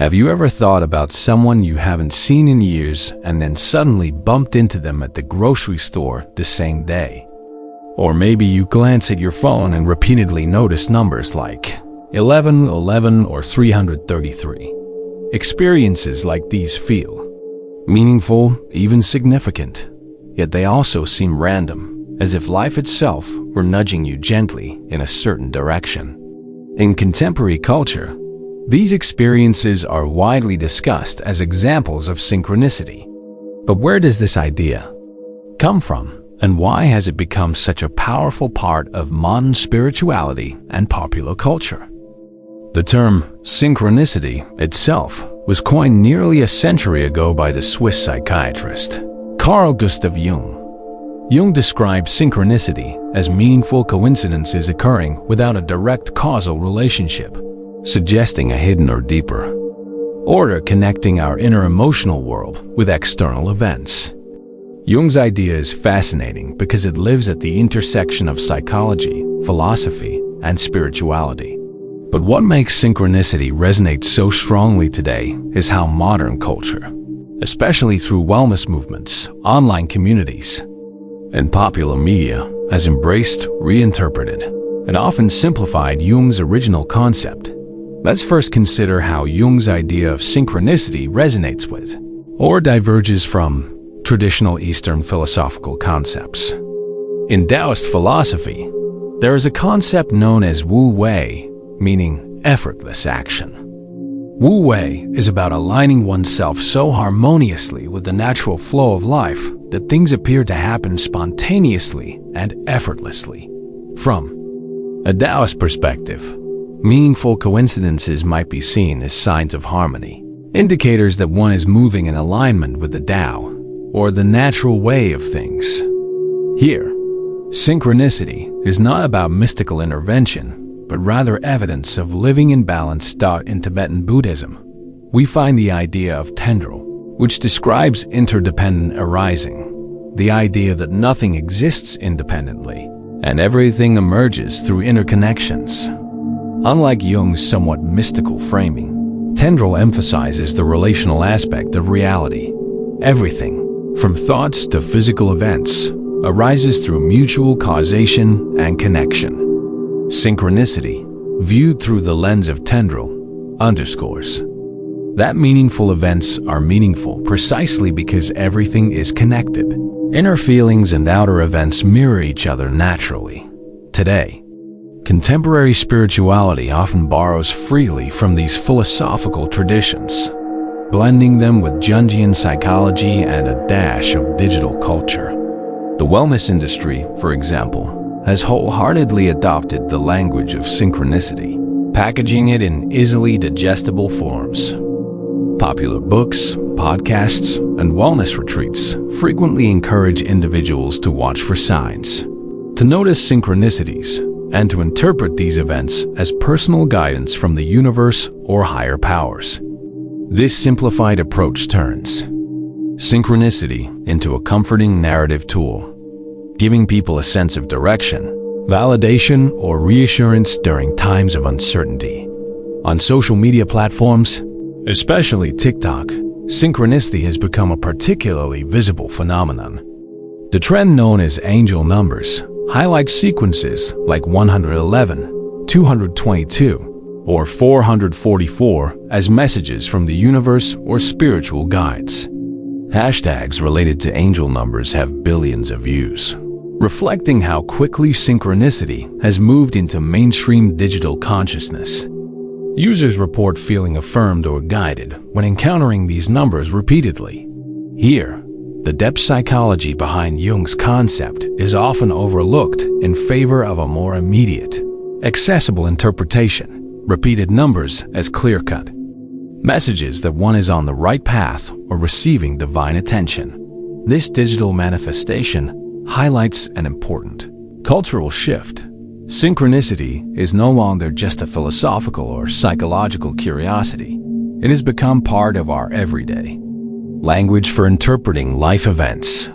Have you ever thought about someone you haven't seen in years and then suddenly bumped into them at the grocery store the same day? Or maybe you glance at your phone and repeatedly notice numbers like 1111 or 333. Experiences like these feel meaningful, even significant, yet they also seem random, as if life itself were nudging you gently in a certain direction. In contemporary culture, these experiences are widely discussed as examples of synchronicity. But where does this idea come from, and why has it become such a powerful part of modern spirituality and popular culture? The term synchronicity itself was coined nearly a century ago by the Swiss psychiatrist Carl Gustav Jung. Jung described synchronicity as meaningful coincidences occurring without a direct causal relationship, suggesting a hidden or deeper order connecting our inner emotional world with external events. Jung's idea is fascinating because it lives at the intersection of psychology, philosophy, and spirituality. But what makes synchronicity resonate so strongly today is how modern culture, especially through wellness movements, online communities, and popular media, has embraced, reinterpreted, and often simplified Jung's original concept. Let's first consider how Jung's idea of synchronicity resonates with, or diverges from, traditional Eastern philosophical concepts. In Taoist philosophy, there is a concept known as Wu Wei, meaning effortless action. Wu Wei is about aligning oneself so harmoniously with the natural flow of life that things appear to happen spontaneously and effortlessly. From a Taoist perspective, meaningful coincidences might be seen as signs of harmony, indicators that one is moving in alignment with the Tao, or the natural way of things. Here, synchronicity is not about mystical intervention, but rather evidence of living in balance. In Tibetan Buddhism, we find the idea of tendril, which describes interdependent arising, the idea that nothing exists independently, and everything emerges through interconnections. Unlike Jung's somewhat mystical framing, tendril emphasizes the relational aspect of reality. Everything, from thoughts to physical events, arises through mutual causation and connection. Synchronicity, viewed through the lens of tendril, underscores that meaningful events are meaningful precisely because everything is connected. Inner feelings and outer events mirror each other naturally. Today, contemporary spirituality often borrows freely from these philosophical traditions, blending them with Jungian psychology and a dash of digital culture. The wellness industry, for example, has wholeheartedly adopted the language of synchronicity, packaging it in easily digestible forms. Popular books, podcasts, and wellness retreats frequently encourage individuals to watch for signs, to notice synchronicities, and to interpret these events as personal guidance from the universe or higher powers. This simplified approach turns synchronicity into a comforting narrative tool, giving people a sense of direction, validation, or reassurance during times of uncertainty. On social media platforms, especially TikTok, synchronicity has become a particularly visible phenomenon. The trend known as angel numbers highlights sequences like 111, 222, or 444 as messages from the universe or spiritual guides. Hashtags related to angel numbers have billions of views, reflecting how quickly synchronicity has moved into mainstream digital consciousness. Users report feeling affirmed or guided when encountering these numbers repeatedly. Here, the depth psychology behind Jung's concept is often overlooked in favor of a more immediate, accessible interpretation. Repeated numbers as clear-cut messages that one is on the right path or receiving divine attention. This digital manifestation highlights an important cultural shift. Synchronicity is no longer just a philosophical or psychological curiosity. It has become part of our everyday language for interpreting life events.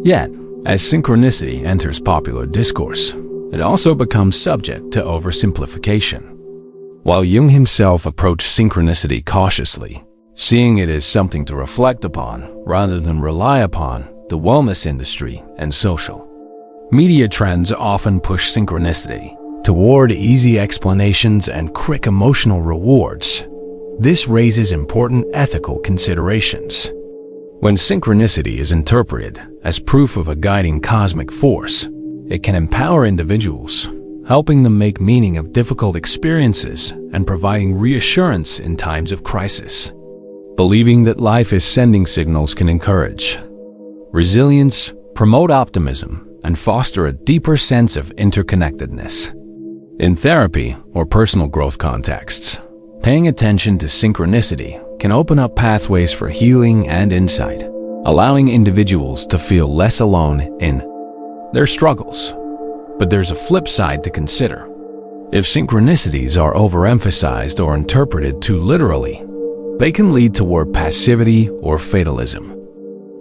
Yet, as synchronicity enters popular discourse, it also becomes subject to oversimplification. while Jung himself approached synchronicity cautiously, seeing it as something to reflect upon rather than rely upon. The wellness industry and social media trends often push synchronicity toward easy explanations and quick emotional rewards. This raises important ethical considerations. When synchronicity is interpreted as proof of a guiding cosmic force, it can empower individuals, helping them make meaning of difficult experiences and providing reassurance in times of crisis. Believing that life is sending signals can encourage resilience, promote optimism, and foster a deeper sense of interconnectedness. In therapy or personal growth contexts, paying attention to synchronicity can open up pathways for healing and insight, allowing individuals to feel less alone in their struggles. But there's a flip side to consider. If synchronicities are overemphasized or interpreted too literally, they can lead toward passivity or fatalism.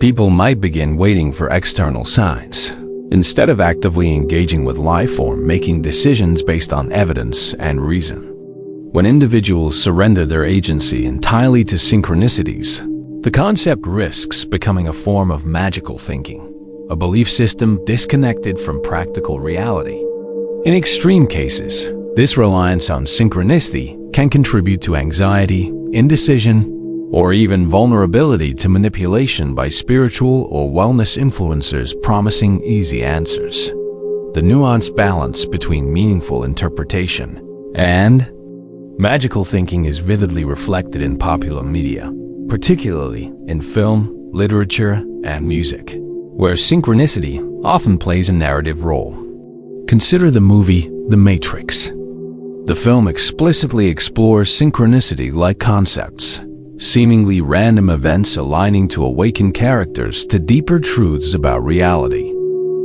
People might begin waiting for external signs, instead of actively engaging with life or making decisions based on evidence and reason. When individuals surrender their agency entirely to synchronicities, the concept risks becoming a form of magical thinking, a belief system disconnected from practical reality. In extreme cases, this reliance on synchronicity can contribute to anxiety, indecision, or even vulnerability to manipulation by spiritual or wellness influencers promising easy answers. The nuanced balance between meaningful interpretation and magical thinking is vividly reflected in popular media, particularly in film, literature, and music, where synchronicity often plays a narrative role. Consider the movie The Matrix. The film explicitly explores synchronicity-like concepts, seemingly random events aligning to awaken characters to deeper truths about reality.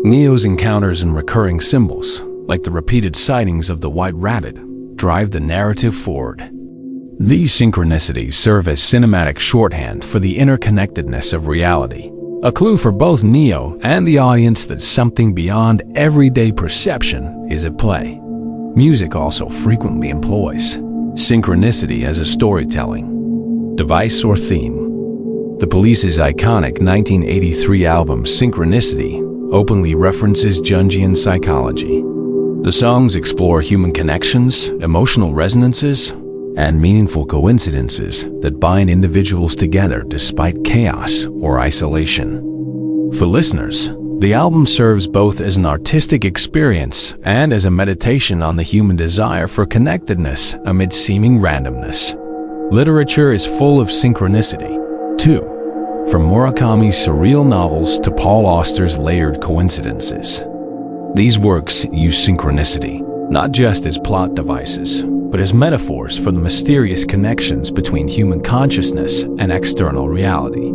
Neo's encounters and recurring symbols, like the repeated sightings of the White Rabbit, drive the narrative forward. These synchronicities serve as cinematic shorthand for the interconnectedness of reality, a clue for both Neo and the audience that something beyond everyday perception is at play. Music also frequently employs synchronicity as a storytelling device or theme. The Police's iconic 1983 album Synchronicity openly references Jungian psychology. The songs explore human connections, emotional resonances, and meaningful coincidences that bind individuals together despite chaos or isolation. For listeners, the album serves both as an artistic experience and as a meditation on the human desire for connectedness amid seeming randomness. Literature is full of synchronicity, too, from Murakami's surreal novels to Paul Auster's layered coincidences. These works use synchronicity not just as plot devices, but as metaphors for the mysterious connections between human consciousness and external reality.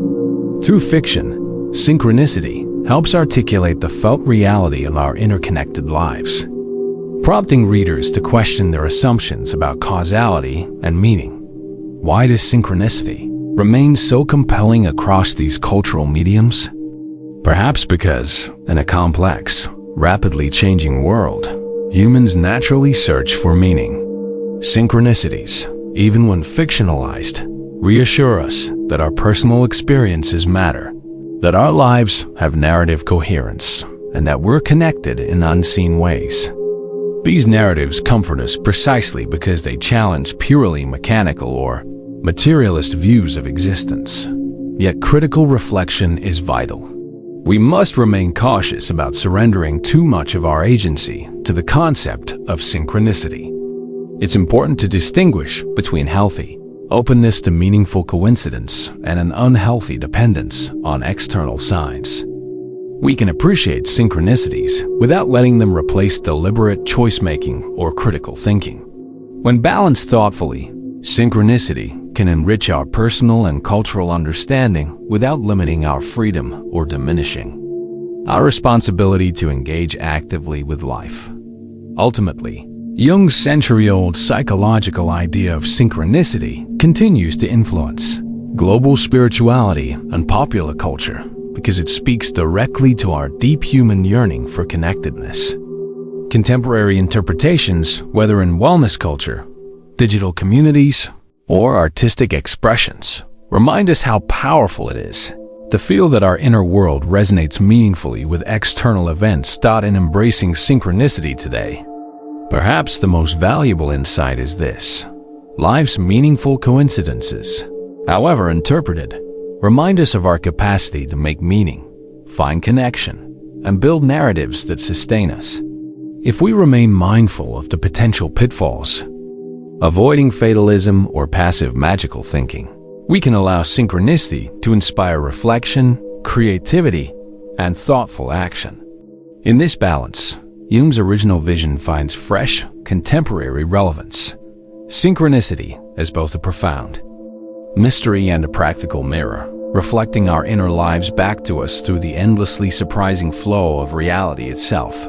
Through fiction, synchronicity helps articulate the felt reality of our interconnected lives, prompting readers to question their assumptions about causality and meaning. Why does synchronicity remain so compelling across these cultural mediums? Perhaps because, in a complex, rapidly changing world, humans naturally search for meaning. Synchronicities, even when fictionalized, reassure us that our personal experiences matter, that our lives have narrative coherence, and that we're connected in unseen ways. These narratives comfort us precisely because they challenge purely mechanical or materialist views of existence. Yet critical reflection is vital. We must remain cautious about surrendering too much of our agency to the concept of synchronicity. It's important to distinguish between healthy openness to meaningful coincidence and an unhealthy dependence on external signs. We can appreciate synchronicities without letting them replace deliberate choice-making or critical thinking. When balanced thoughtfully, synchronicity can enrich our personal and cultural understanding without limiting our freedom or diminishing our responsibility to engage actively with life. Ultimately, Jung's century-old psychological idea of synchronicity continues to influence global spirituality and popular culture because it speaks directly to our deep human yearning for connectedness. Contemporary interpretations, whether in wellness culture, digital communities, or artistic expressions remind us how powerful it is to feel that our inner world resonates meaningfully with external events. In embracing synchronicity today, perhaps the most valuable insight is this: life's meaningful coincidences, however interpreted, remind us of our capacity to make meaning, find connection, and build narratives that sustain us. If we remain mindful of the potential pitfalls, avoiding fatalism or passive magical thinking, we can allow synchronicity to inspire reflection, creativity, and thoughtful action. In this balance, Jung's original vision finds fresh, contemporary relevance. Synchronicity is both a profound mystery and a practical mirror, reflecting our inner lives back to us through the endlessly surprising flow of reality itself.